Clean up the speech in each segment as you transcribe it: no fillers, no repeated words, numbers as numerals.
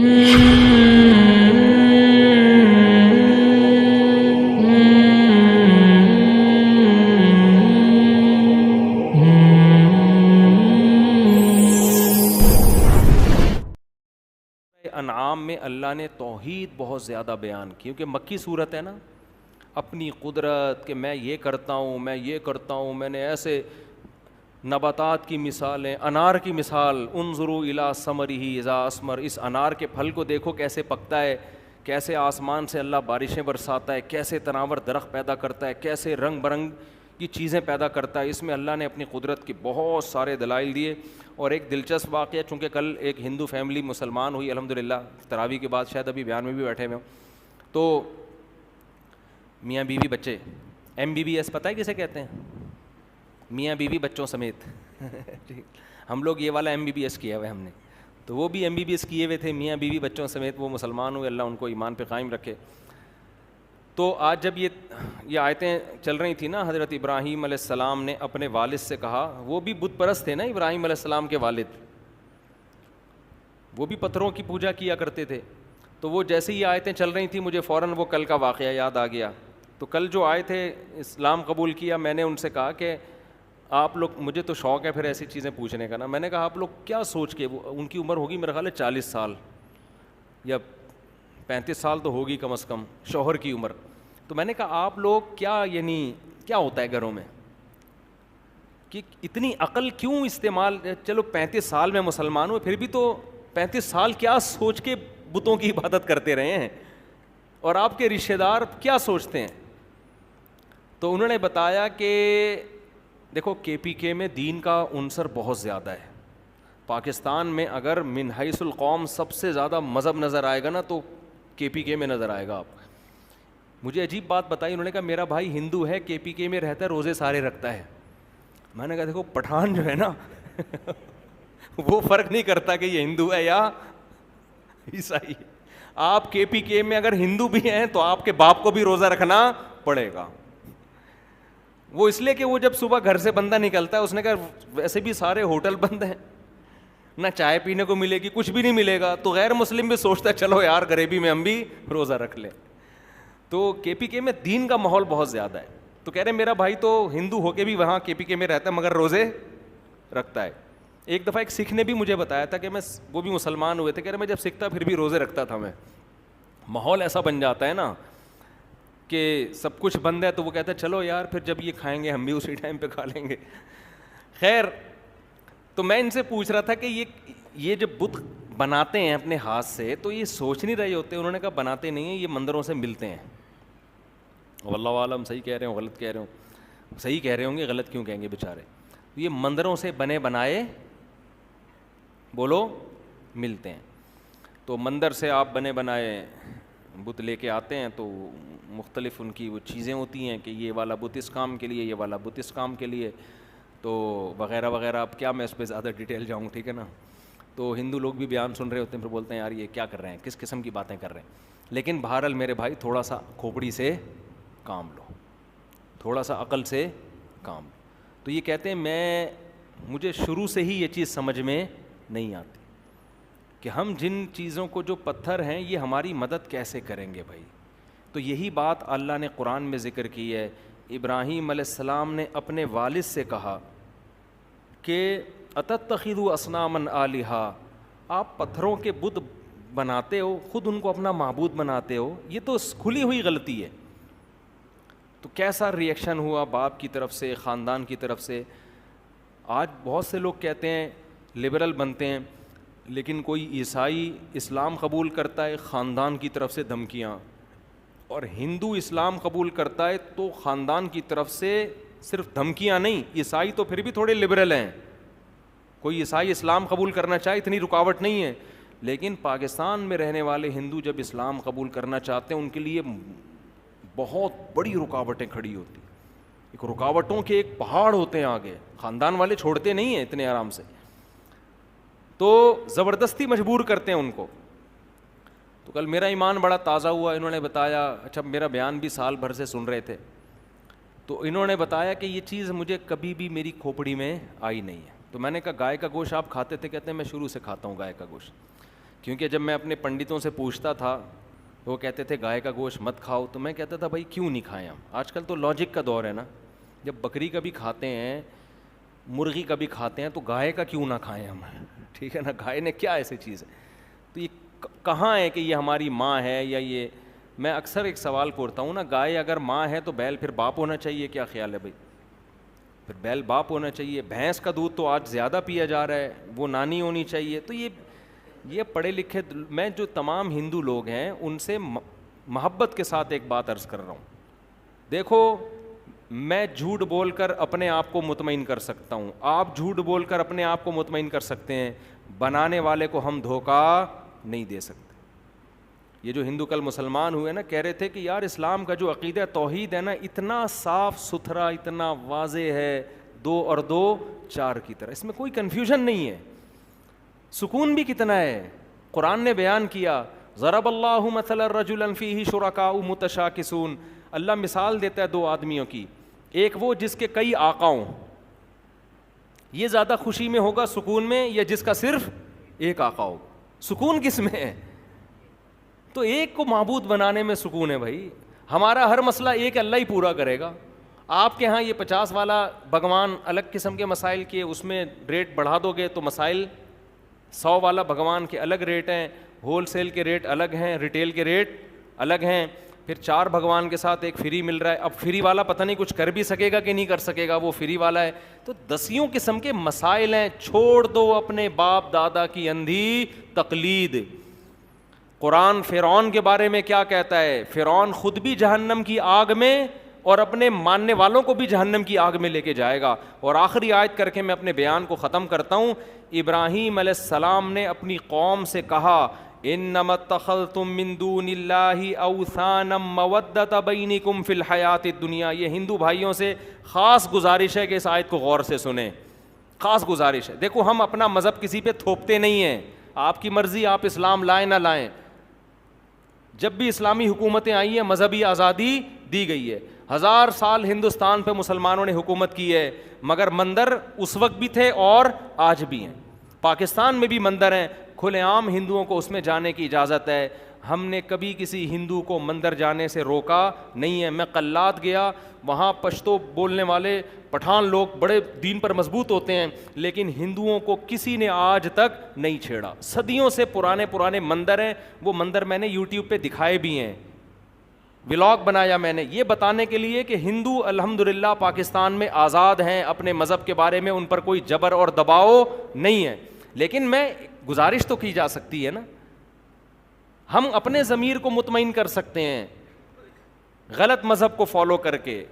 انعام میں اللہ نے توحید بہت زیادہ بیان کی، کیونکہ مکی صورت ہے نا، اپنی قدرت کہ میں یہ کرتا ہوں، میں یہ کرتا ہوں، میں نے ایسے نباتات کی مثالیں، انار کی مثال، انظروا الی ثمرہ اذا اثمر، اس انار کے پھل کو دیکھو کیسے پکتا ہے، کیسے آسمان سے اللہ بارشیں برساتا ہے، کیسے تناور درخت پیدا کرتا ہے، کیسے رنگ برنگ کی چیزیں پیدا کرتا ہے، اس میں اللہ نے اپنی قدرت کے بہت سارے دلائل دیے۔ اور ایک دلچسپ واقعہ، چونکہ کل ایک ہندو فیملی مسلمان ہوئی الحمدللہ، تراویح کے بعد شاید ابھی بیان میں بھی بیٹھے ہوئے ہوں، تو میاں بیوی بچے، MBBS پتہ ہے کسے کہتے ہیں؟ میاں بیوی بچوں سمیت ہم لوگ یہ والا MBBS کیا ہوا ہے ہم نے، تو وہ بھی MBBS کیے ہوئے تھے، میاں بیوی بچوں سمیت وہ مسلمان ہوئے، اللہ ان کو ایمان پہ قائم رکھے۔ تو آج جب یہ آیتیں چل رہی تھیں نا، حضرت ابراہیم علیہ السلام نے اپنے والد سے کہا، وہ بھی بت پرست تھے نا ابراہیم علیہ السلام کے والد، وہ بھی پتھروں کی پوجا کیا کرتے تھے، تو وہ جیسے یہ آیتیں چل رہی تھیں مجھے فوراً وہ کل کا واقعہ یاد آ گیا۔ تو کل جو آئے تھے اسلام قبول کیا، میں نے ان سے کہا کہ آپ لوگ، مجھے تو شوق ہے پھر ایسی چیزیں پوچھنے کا نا، میں نے کہا آپ لوگ کیا سوچ کے، ان کی عمر ہوگی میرا خیال ہے 40 سال یا 35 سال تو ہوگی کم از کم شوہر کی عمر، تو میں نے کہا آپ لوگ کیا، یعنی کیا ہوتا ہے گھروں میں کہ اتنی عقل کیوں استعمال، چلو 35 سال میں مسلمان ہوئے پھر بھی تو 35 سال کیا سوچ کے بتوں کی عبادت کرتے رہے ہیں، اور آپ کے رشتہ دار کیا سوچتے ہیں؟ تو انہوں نے بتایا کہ دیکھو KPK میں دین کا عنصر بہت زیادہ ہے، پاکستان میں اگر من حیث القوم سب سے زیادہ مذہب نظر آئے گا نا تو KPK میں نظر آئے گا آپ۔ مجھے عجیب بات بتائی، انہوں نے کہا میرا بھائی ہندو ہے، KPK میں رہتا ہے، روزے سارے رکھتا ہے۔ میں نے کہا دیکھو پٹھان جو ہے نا وہ فرق نہیں کرتا کہ یہ ہندو ہے یا عیسائی، آپ KPK میں اگر ہندو بھی ہیں تو آپ کے باپ کو بھی روزہ رکھنا پڑے گا۔ وہ اس لیے کہ وہ جب صبح گھر سے بندہ نکلتا ہے، اس نے کہا ویسے بھی سارے ہوٹل بند ہیں، نہ چائے پینے کو ملے گی، کچھ بھی نہیں ملے گا، تو غیر مسلم بھی سوچتا ہے چلو یار غریبی میں ہم بھی روزہ رکھ لیں۔ تو KPK میں دین کا ماحول بہت زیادہ ہے، تو کہہ رہے میرا بھائی تو ہندو ہو کے بھی وہاں KPK میں رہتا ہے مگر روزے رکھتا ہے۔ ایک دفعہ ایک سکھ نے بھی مجھے بتایا تھا کہ وہ بھی مسلمان ہوئے تھے، کہہ رہے میں جب سکھ تھا پھر بھی روزے رکھتا تھا میں۔ ماحول ایسا بن جاتا ہے نا کہ سب کچھ بند ہے، تو وہ کہتا ہے چلو یار پھر جب یہ کھائیں گے ہم بھی اسی ٹائم پہ کھا لیں گے۔ خیر، تو میں ان سے پوچھ رہا تھا کہ یہ جب بت بناتے ہیں اپنے ہاتھ سے تو یہ سوچ نہیں رہے ہوتے؟ انہوں نے کہا بناتے نہیں ہیں، یہ مندروں سے ملتے ہیں۔ واللہ عالم صحیح کہہ رہے ہوں غلط کہہ رہے ہوں، صحیح کہہ رہے ہوں گے، غلط کیوں کہیں گے بیچارے، یہ مندروں سے بنے بنائے بولو ملتے ہیں۔ تو مندر سے آپ بنے بنائے بت لے کے آتے ہیں، تو مختلف ان کی وہ چیزیں ہوتی ہیں کہ یہ والا بت اس کام کے لیے، یہ والا بت اس کام کے لیے، تو وغیرہ وغیرہ۔ اب کیا میں اس پہ زیادہ ڈیٹیل جاؤں، ٹھیک ہے نا؟ تو ہندو لوگ بھی بیان سن رہے ہوتے ہیں، پھر بولتے ہیں یار یہ کیا کر رہے ہیں، کس قسم کی باتیں کر رہے ہیں۔ لیکن بہرحال میرے بھائی تھوڑا سا کھوپڑی سے کام لو، تھوڑا سا عقل سے کام لو۔ تو یہ کہتے ہیں مجھے شروع سے ہی یہ چیز سمجھ میں نہیں آتی کہ ہم جن چیزوں کو، جو پتھر ہیں، یہ ہماری مدد کیسے کریں گے بھائی۔ تو یہی بات اللہ نے قرآن میں ذکر کی ہے۔ ابراہیم علیہ السلام نے اپنے والد سے کہا کہ اتتخذوا اصناما آلہا، آپ پتھروں کے بت بناتے ہو، خود ان کو اپنا معبود بناتے ہو، یہ تو کھلی ہوئی غلطی ہے۔ تو کیسا ری ایکشن ہوا باپ کی طرف سے، خاندان کی طرف سے۔ آج بہت سے لوگ کہتے ہیں لبرل بنتے ہیں، لیکن کوئی عیسائی اسلام قبول کرتا ہے خاندان کی طرف سے دھمکیاں، اور ہندو اسلام قبول کرتا ہے تو خاندان کی طرف سے صرف دھمکیاں نہیں۔ عیسائی تو پھر بھی تھوڑے لبرل ہیں، کوئی عیسائی اسلام قبول کرنا چاہے اتنی رکاوٹ نہیں ہے، لیکن پاکستان میں رہنے والے ہندو جب اسلام قبول کرنا چاہتے ہیں ان کے لیے بہت بڑی رکاوٹیں کھڑی ہوتی، ایک رکاوٹوں کے ایک پہاڑ ہوتے ہیں آگے، خاندان والے چھوڑتے نہیں ہیں اتنے آرام سے، تو زبردستی مجبور کرتے ہیں ان کو۔ تو کل میرا ایمان بڑا تازہ ہوا، انہوں نے بتایا، اچھا میرا بیان بھی سال بھر سے سن رہے تھے، تو انہوں نے بتایا کہ یہ چیز مجھے کبھی بھی میری کھوپڑی میں آئی نہیں ہے۔ تو میں نے کہا گائے کا گوشت آپ کھاتے تھے؟ کہتے ہیں میں شروع سے کھاتا ہوں گائے کا گوشت۔ کیونکہ جب میں اپنے پنڈتوں سے پوچھتا تھا وہ کہتے تھے گائے کا گوشت مت کھاؤ, تو میں کہتا تھا بھائی کیوں نہیں کھائیں ہم, آج کل تو لاجک کا دور ہے نا, جب بکری کا بھی کھاتے ہیں مرغی کا بھی کھاتے ہیں تو گائے کا کیوں نہ کھائیں ہم, ٹھیک ہے نا, گائے نے کیا ایسی چیز ہے, تو یہ کہاں ہے کہ یہ ہماری ماں ہے یا یہ, میں اکثر ایک سوال پوچھتا ہوں نا, گائے اگر ماں ہے تو بیل پھر باپ ہونا چاہیے, کیا خیال ہے بھائی, پھر بیل باپ ہونا چاہیے, بھینس کا دودھ تو آج زیادہ پیا جا رہا ہے, وہ نانی ہونی چاہیے. تو یہ پڑھے لکھے, میں جو تمام ہندو لوگ ہیں ان سے محبت کے ساتھ ایک بات عرض کر رہا ہوں, دیکھو میں جھوٹ بول کر اپنے آپ کو مطمئن کر سکتا ہوں, آپ جھوٹ بول کر اپنے آپ کو مطمئن کر سکتے ہیں, بنانے والے کو ہم دھوکہ نہیں دے سکتے. یہ جو ہندو کل مسلمان ہوئے نا, کہہ رہے تھے کہ یار اسلام کا جو عقیدہ توحید ہے نا اتنا صاف ستھرا, اتنا واضح ہے, 2 اور 2 4 کی طرح, اس میں کوئی کنفیوژن نہیں ہے, سکون بھی کتنا ہے. قرآن نے بیان کیا, ضرب اللہ مثلا رجلا فیہ شرکاء متشاکسون, اللہ مثال دیتا ہے 2 آدمیوں کی, ایک وہ جس کے کئی آقا ہوں, یہ زیادہ خوشی میں ہوگا سکون میں یا جس کا صرف ایک آقا ہو, سکون کس میں ہے؟ تو ایک کو معبود بنانے میں سکون ہے بھائی, ہمارا ہر مسئلہ ایک اللہ ہی پورا کرے گا. آپ کے ہاں یہ 50 والا بھگوان الگ قسم کے مسائل کے, اس میں ریٹ بڑھا دو گے تو مسائل 100 والا بھگوان کے الگ ریٹ ہیں, ہول سیل کے ریٹ الگ ہیں, ریٹیل کے ریٹ الگ ہیں, پھر 4 بھگوان کے ساتھ ایک فری مل رہا ہے. اب فری والا پتہ نہیں کچھ کر بھی سکے گا کہ نہیں کر سکے گا, وہ فری والا ہے. تو 10 قسم کے مسائل ہیں, چھوڑ دو اپنے باپ دادا کی اندھی تقلید. قرآن فرعون کے بارے میں کیا کہتا ہے؟ فرعون خود بھی جہنم کی آگ میں اور اپنے ماننے والوں کو بھی جہنم کی آگ میں لے کے جائے گا. اور آخری آیت کر کے میں اپنے بیان کو ختم کرتا ہوں. ابراہیم علیہ السلام نے اپنی قوم سے کہا, انما اتخذتم من دون اللہ اوثانا مودۃ بینکم فی الحیاۃ الدنیا. یہ ہندو بھائیوں سے خاص گزارش ہے کہ اس آیت کو غور سے سنیں, خاص گزارش ہے. دیکھو ہم اپنا مذہب کسی پہ تھوپتے نہیں ہیں, آپ کی مرضی آپ اسلام لائیں نہ لائیں. جب بھی اسلامی حکومتیں آئی ہیں مذہبی آزادی دی گئی ہے. 1000 سال ہندوستان پہ مسلمانوں نے حکومت کی ہے, مگر مندر اس وقت بھی تھے اور آج بھی ہیں. پاکستان میں بھی مندر ہیں, کھلے عام ہندوؤں کو اس میں جانے کی اجازت ہے. ہم نے کبھی کسی ہندو کو مندر جانے سے روکا نہیں ہے. میں قلات گیا, وہاں پشتو بولنے والے پٹھان لوگ بڑے دین پر مضبوط ہوتے ہیں, لیکن ہندوؤں کو کسی نے آج تک نہیں چھیڑا. صدیوں سے پرانے مندر ہیں, وہ مندر میں نے یوٹیوب پہ دکھائے بھی ہیں, ولاگ بنایا میں نے, یہ بتانے کے لیے کہ ہندو الحمدللہ پاکستان میں آزاد ہیں اپنے مذہب کے بارے میں, ان پر کوئی جبر اور دباؤ نہیں ہے. لیکن میں گزارش تو کی جا سکتی ہے نا, ہم اپنے ضمیر کو مطمئن کر سکتے ہیں غلط مذہب کو فالو کر کے,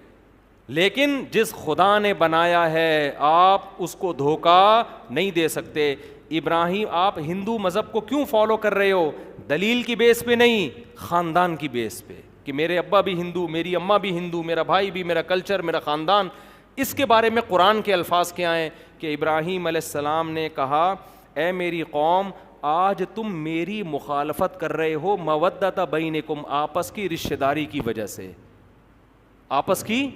لیکن جس خدا نے بنایا ہے آپ اس کو دھوکہ نہیں دے سکتے. ابراہیم, آپ ہندو مذہب کو کیوں فالو کر رہے ہو؟ دلیل کی بیس پہ نہیں, خاندان کی بیس پہ, کہ میرے ابا بھی ہندو, میری اماں بھی ہندو, میرا بھائی بھی, میرا کلچر, میرا خاندان. اس کے بارے میں قرآن کے الفاظ کیا ہیں کہ ابراہیم علیہ السلام نے کہا, اے میری قوم آج تم میری مخالفت کر رہے ہو مودۃ بینکم, آپس کی رشتہ داری کی وجہ سے. آپس کی,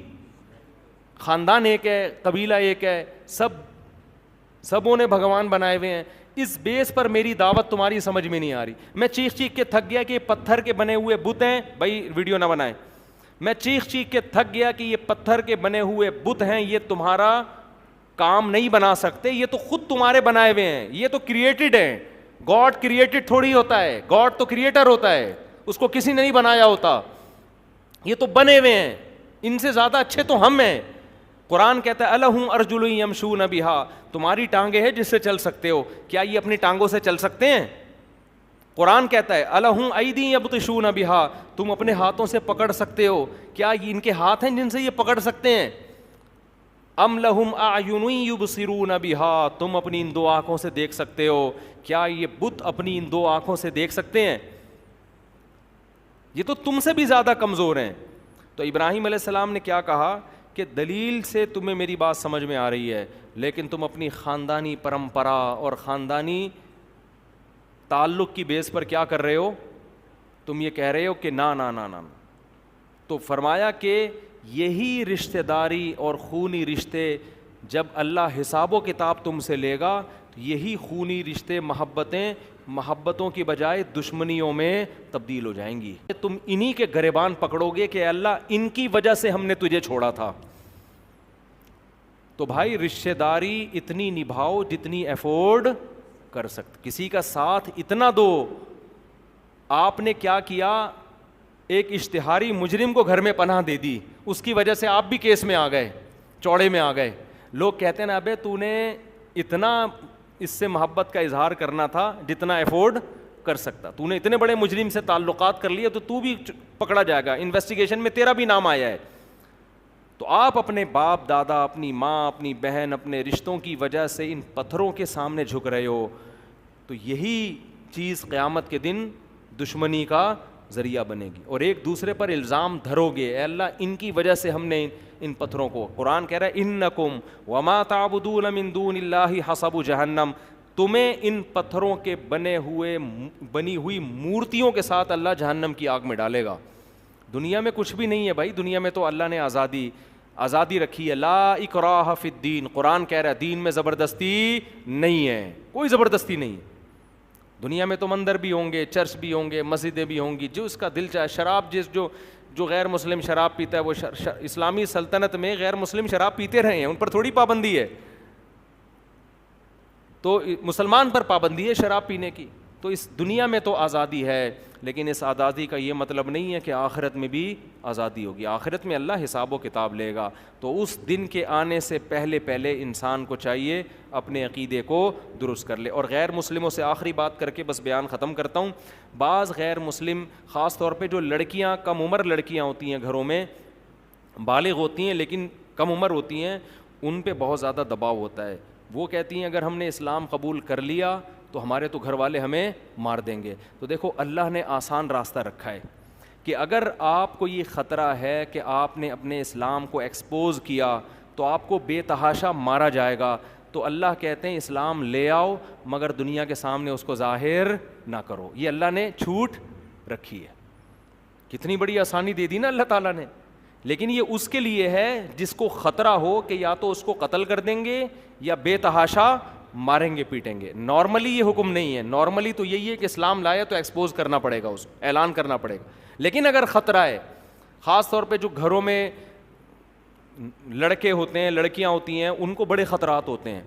خاندان ایک ہے, قبیلہ ایک ہے, سبوں نے بھگوان بنائے ہوئے ہیں, اس بیس پر میری دعوت تمہاری سمجھ میں نہیں آ رہی. میں چیخ کے تھک گیا کہ یہ پتھر کے بنے ہوئے بت ہیں, بھائی ویڈیو نہ بنائیں. میں چیخ کے تھک گیا کہ یہ پتھر کے بنے ہوئے بت ہیں, یہ تمہارا کام نہیں بنا سکتے, یہ تو خود تمہارے بنائے ہوئے ہیں, یہ تو کریٹڈ ہیں. گاڈ کریٹڈ تھوڑی ہوتا ہے, گاڈ تو کریٹر ہوتا ہے, اس کو کسی نے نہیں بنایا ہوتا. یہ تو بنے ہوئے ہیں, ان سے زیادہ اچھے تو ہم ہیں. قرآن کہتا ہے الہم ارجل یمشون بہا, تمہاری ٹانگیں ہیں جس سے چل سکتے ہو, کیا یہ اپنی ٹانگوں سے چل سکتے ہیں؟ قرآن کہتا ہے الہم ایدی یبطشون بہا, تم اپنے ہاتھوں سے پکڑ سکتے ہو, کیا ان کے ہاتھ ہیں جن سے یہ پکڑ سکتے ہیں؟ ام لہم اعین یبصرون بہا, تم اپنی ان 2 آنکھوں سے دیکھ سکتے ہو, کیا یہ بت اپنی ان 2 آنکھوں سے دیکھ سکتے ہیں؟ یہ تو تم سے بھی زیادہ کمزور ہیں. تو ابراہیم علیہ السلام نے کیا کہا کہ دلیل سے تمہیں میری بات سمجھ میں آ رہی ہے, لیکن تم اپنی خاندانی پرمپرا اور خاندانی تعلق کی بیس پر کیا کر رہے ہو؟ تم یہ کہہ رہے ہو کہ نا. تو فرمایا کہ یہی رشتہ داری اور خونی رشتے جب اللہ حساب و کتاب تم سے لے گا, یہی خونی رشتے محبتیں محبتوں کی بجائے دشمنیوں میں تبدیل ہو جائیں گی. تم انہی کے گریبان پکڑو گے کہ اللہ ان کی وجہ سے ہم نے تجھے چھوڑا تھا. تو بھائی رشتہ داری اتنی نبھاؤ جتنی افورڈ کر سکتے. کسی کا ساتھ اتنا دو. آپ نے کیا کیا, ایک اشتہاری مجرم کو گھر میں پناہ دے دی, اس کی وجہ سے آپ بھی کیس میں آ گئے, چوڑے میں آ گئے. لوگ کہتے ہیں نا ابے تو نے اتنا اس سے محبت کا اظہار کرنا تھا جتنا افورڈ کر سکتا, تو نے اتنے بڑے مجرم سے تعلقات کر لیے تو بھی پکڑا جائے گا, انویسٹیگیشن میں تیرا بھی نام آیا ہے. تو آپ اپنے باپ دادا, اپنی ماں, اپنی بہن, اپنے رشتوں کی وجہ سے ان پتھروں کے سامنے جھک رہے ہو, تو یہی چیز قیامت کے دن دشمنی کا ذریعہ بنے گی. اور ایک دوسرے پر الزام دھرو گے, اے اللہ ان کی وجہ سے ہم نے ان پتھروں کو. قرآن کہہ رہا ہے انکم وما تعبدون من دون اللہ حسب جہنم, تمہیں ان پتھروں کے بنی ہوئی مورتیوں کے ساتھ اللہ جہنم کی آگ میں ڈالے گا. دنیا میں کچھ بھی نہیں ہے بھائی, دنیا میں تو اللہ نے آزادی رکھی ہے. لا اکراہ فی الدین, قرآن کہہ رہا ہے دین میں زبردستی نہیں ہے, کوئی زبردستی نہیں. دنیا میں تو مندر بھی ہوں گے, چرچ بھی ہوں گے, مسجدیں بھی ہوں گی, جو اس کا دل چاہے. شراب جو غیر مسلم شراب پیتا ہے وہ اسلامی سلطنت میں غیر مسلم شراب پیتے رہے ہیں, ان پر تھوڑی پابندی ہے. تو مسلمان پر پابندی ہے شراب پینے کی. تو اس دنیا میں تو آزادی ہے, لیکن اس آزادی کا یہ مطلب نہیں ہے کہ آخرت میں بھی آزادی ہوگی. آخرت میں اللہ حساب و کتاب لے گا. تو اس دن کے آنے سے پہلے انسان کو چاہیے اپنے عقیدے کو درست کر لے. اور غیر مسلموں سے آخری بات کر کے بس بیان ختم کرتا ہوں. بعض غیر مسلم, خاص طور پہ جو لڑکیاں, کم عمر لڑکیاں ہوتی ہیں گھروں میں, بالغ ہوتی ہیں لیکن کم عمر ہوتی ہیں, ان پہ بہت زیادہ دباؤ ہوتا ہے. وہ کہتی ہیں اگر ہم نے اسلام قبول کر لیا تو ہمارے تو گھر والے ہمیں مار دیں گے. تو دیکھو اللہ نے آسان راستہ رکھا ہے کہ اگر آپ کو یہ خطرہ ہے کہ آپ نے اپنے اسلام کو ایکسپوز کیا تو آپ کو بے تحاشا مارا جائے گا, تو اللہ کہتے ہیں اسلام لے آؤ مگر دنیا کے سامنے اس کو ظاہر نہ کرو. یہ اللہ نے چھوٹ رکھی ہے. کتنی بڑی آسانی دے دی نا اللہ تعالیٰ نے. لیکن یہ اس کے لیے ہے جس کو خطرہ ہو کہ یا تو اس کو قتل کر دیں گے یا بے تحاشا ماریں گے, پیٹیں گے. نارملی یہ حکم نہیں ہے. نارملی تو یہی ہے کہ اسلام لایا تو ایکسپوز کرنا پڑے گا, اس کو اعلان کرنا پڑے گا. لیکن اگر خطرہ ہے, خاص طور پہ جو گھروں میں لڑکے ہوتے ہیں, لڑکیاں ہوتی ہیں, ان کو بڑے خطرات ہوتے ہیں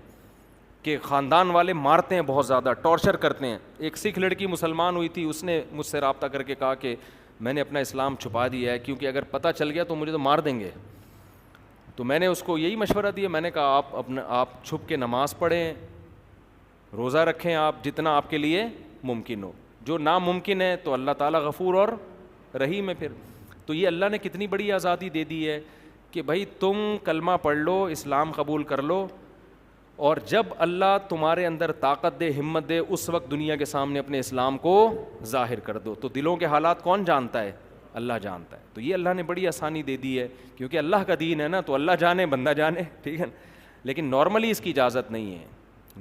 کہ خاندان والے مارتے ہیں, بہت زیادہ ٹارچر کرتے ہیں. ایک سکھ لڑکی مسلمان ہوئی تھی, اس نے مجھ سے رابطہ کر کے کہا کہ میں نے اپنا اسلام چھپا دیا ہے کیونکہ اگر پتہ چل گیا تو مجھے تو مار دیں گے. تو میں نے اس کو یہی مشورہ دیا, میں نے کہا آپ چھپ کے نماز پڑھیں, روزہ رکھیں, آپ جتنا آپ کے لیے ممکن ہو. جو ناممکن ہے تو اللہ تعالیٰ غفور اور رحیم ہے. پھر تو یہ اللہ نے کتنی بڑی آزادی دے دی ہے کہ بھائی تم کلمہ پڑھ لو, اسلام قبول کر لو, اور جب اللہ تمہارے اندر طاقت دے, ہمت دے, اس وقت دنیا کے سامنے اپنے اسلام کو ظاہر کر دو. تو دلوں کے حالات کون جانتا ہے؟ اللہ جانتا ہے. تو یہ اللہ نے بڑی آسانی دے دی ہے کیونکہ اللہ کا دین ہے نا, تو اللہ جانے بندہ جانے, ٹھیک ہے. لیکن نارملی اس کی اجازت نہیں ہے.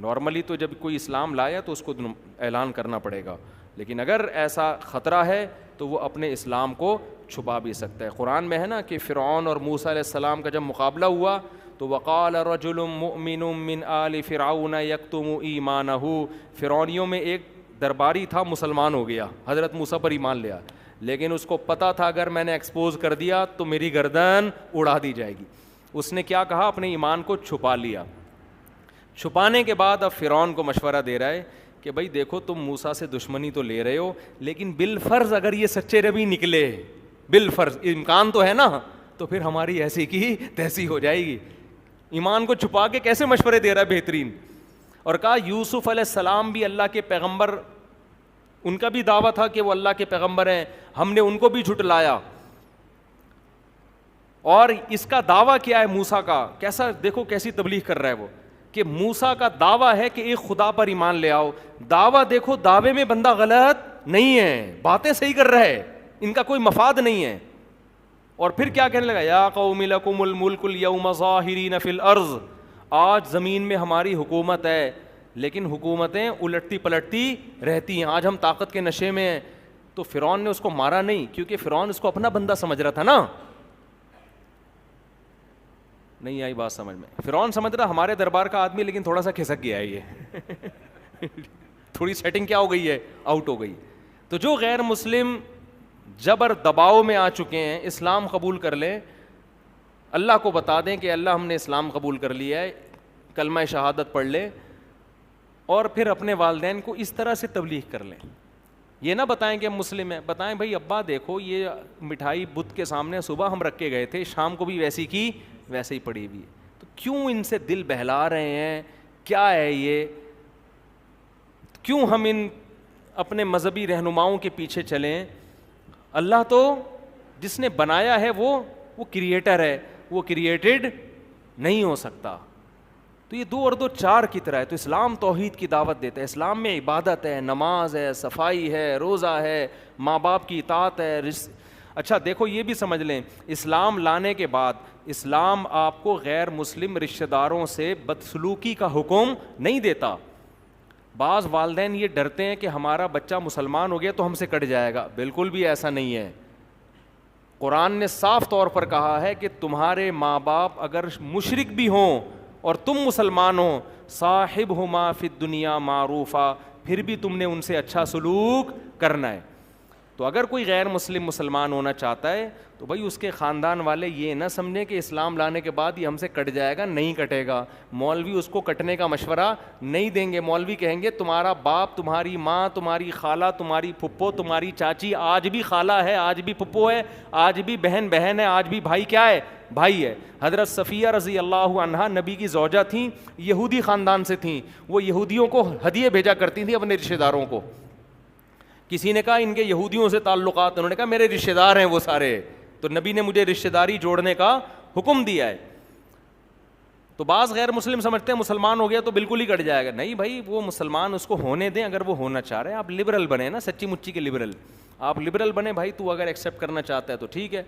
نارملی تو جب کوئی اسلام لایا تو اس کو اعلان کرنا پڑے گا, لیکن اگر ایسا خطرہ ہے تو وہ اپنے اسلام کو چھپا بھی سکتا ہے. قرآن میں ہے نا کہ فرعون اور موسیٰ علیہ السلام کا جب مقابلہ ہوا تو وقال رجل مؤمن من آل فرعون یکتم ایمانہ, فرعونیوں میں ایک درباری تھا, مسلمان ہو گیا, حضرت موسیٰ پر ایمان لیا, لیکن اس کو پتہ تھا اگر میں نے ایکسپوز کر دیا تو میری گردن اڑا دی جائے گی. اس نے کیا کہا, اپنے ایمان کو چھپا لیا. چھپانے کے بعد اب فرعون کو مشورہ دے رہا ہے کہ بھائی دیکھو تم موسیٰ سے دشمنی تو لے رہے ہو, لیکن بالفرض اگر یہ سچے نبی نکلے, بالفرض امکان تو ہے نا, تو پھر ہماری ایسی کی تیسی ہو جائے گی. ایمان کو چھپا کے کیسے مشورے دے رہا ہے بہترین. اور کہا یوسف علیہ السلام بھی اللہ کے پیغمبر, ان کا بھی دعویٰ تھا کہ وہ اللہ کے پیغمبر ہیں, ہم نے ان کو بھی جھٹلایا. اور اس کا دعویٰ کیا ہے موسیٰ کا, کیسا دیکھو کیسی تبلیغ کر رہا ہے وہ, کہ موسیٰ کا دعویٰ ہے کہ ایک خدا پر ایمان لے آؤ. دعویٰ دیکھو, دعوے میں بندہ غلط نہیں ہے, باتیں صحیح کر رہا ہے, ان کا کوئی مفاد نہیں ہے. اور پھر کیا کہنے لگا, یا قوم لکم الملک اليوم ظاہرین فی الارض, آج زمین میں ہماری حکومت ہے, لیکن حکومتیں الٹتی پلٹتی رہتی ہیں, آج ہم طاقت کے نشے میں ہیں. تو فرعون نے اس کو مارا نہیں, کیونکہ فرعون اس کو اپنا بندہ سمجھ رہا تھا نا. نہیں آئی بات سمجھ میں؟ فرعون سمجھ رہا ہمارے دربار کا آدمی, لیکن تھوڑا سا کھسک گیا ہے یہ تھوڑی سیٹنگ کیا ہو گئی ہے, آؤٹ ہو گئی. تو جو غیر مسلم جبر دباؤ میں آ چکے ہیں, اسلام قبول کر لیں, اللہ کو بتا دیں کہ اللہ ہم نے اسلام قبول کر لیا ہے, کلمہ شہادت پڑھ لے, اور پھر اپنے والدین کو اس طرح سے تبلیغ کر لیں. یہ نہ بتائیں کہ ہم مسلم ہیں, بتائیں بھائی ابا دیکھو یہ مٹھائی بت کے سامنے صبح ہم رکھ کے گئے تھے, شام کو بھی ویسی کی ویسے ہی پڑی ہوئی ہے, تو کیوں ان سے دل بہلا رہے ہیں, کیا ہے یہ, کیوں ہم ان اپنے مذہبی رہنماؤں کے پیچھے چلیں. اللہ تو جس نے بنایا ہے وہ کریٹر ہے, وہ کریٹڈ نہیں ہو سکتا. تو یہ 2 اور 2 4 کی طرح ہے. تو اسلام توحید کی دعوت دیتا ہے. اسلام میں عبادت ہے, نماز ہے, صفائی ہے, روزہ ہے, ماں باپ کی اطاعت ہے. اچھا دیکھو یہ بھی سمجھ لیں, اسلام لانے کے بعد اسلام آپ کو غیر مسلم رشتہ داروں سے بدسلوکی کا حکم نہیں دیتا. بعض والدین یہ ڈرتے ہیں کہ ہمارا بچہ مسلمان ہو گیا تو ہم سے کٹ جائے گا. بالکل بھی ایسا نہیں ہے. قرآن نے صاف طور پر کہا ہے کہ تمہارے ماں باپ اگر مشرک بھی ہوں اور تم مسلمان ہو, صاحبہما فی الدنیا معروفا, پھر بھی تم نے ان سے اچھا سلوک کرنا ہے. تو اگر کوئی غیر مسلم مسلمان ہونا چاہتا ہے تو بھائی اس کے خاندان والے یہ نہ سمجھیں کہ اسلام لانے کے بعد یہ ہم سے کٹ جائے گا. نہیں کٹے گا. مولوی اس کو کٹنے کا مشورہ نہیں دیں گے. مولوی کہیں گے تمہارا باپ, تمہاری ماں, تمہاری خالہ, تمہاری پھپھو, تمہاری چاچی آج بھی خالہ ہے, آج بھی پھپھو ہے, آج بھی بہن ہے, آج بھی بھائی کیا ہے, بھائی ہے. حضرت صفیہ رضی اللہ عنہا نبی کی زوجہ تھیں, یہودی خاندان سے تھیں. وہ یہودیوں کو ہدیے بھیجا کرتی تھیں اپنے رشتہ داروں کو. کسی نے کہا ان کے یہودیوں سے تعلقات, انہوں نے کہا میرے رشتہ دار ہیں وہ سارے, تو نبی نے مجھے رشتہ داری جوڑنے کا حکم دیا ہے. تو بعض غیر مسلم سمجھتے ہیں مسلمان ہو گیا تو بالکل ہی کٹ جائے گا. نہیں بھائی, وہ مسلمان اس کو ہونے دیں اگر وہ ہونا چاہ رہے ہیں. آپ لبرل بنے نا, سچی مچی کے لبرل, آپ لبرل بنے بھائی. تو اگر ایکسیپٹ کرنا چاہتا ہے تو ٹھیک ہے,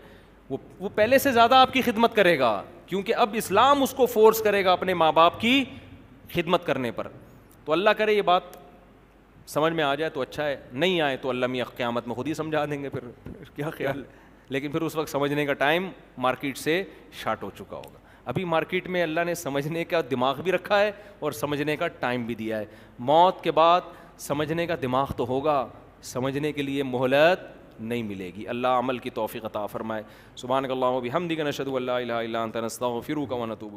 وہ پہلے سے زیادہ آپ کی خدمت کرے گا, کیونکہ اب اسلام اس کو فورس کرے گا اپنے ماں باپ کی خدمت کرنے پر. تو اللہ کرے یہ بات سمجھ میں آ جائے تو اچھا ہے, نہیں آئے تو اللہ میاں قیامت میں خود ہی سمجھا دیں گے, پھر کیا خیال ہے. لیکن پھر اس وقت سمجھنے کا ٹائم مارکیٹ سے شارٹ ہو چکا ہوگا. ابھی مارکیٹ میں اللہ نے سمجھنے کا دماغ بھی رکھا ہے اور سمجھنے کا ٹائم بھی دیا ہے. موت کے بعد سمجھنے کا دماغ تو ہوگا, سمجھنے کے لیے مہلت نہیں ملے گی. اللہ عمل کی توفیق عطا فرمائے. سبحانک اللہم و بحمدک نشہد ان لا الہ الا انت نستغفرک و نتوب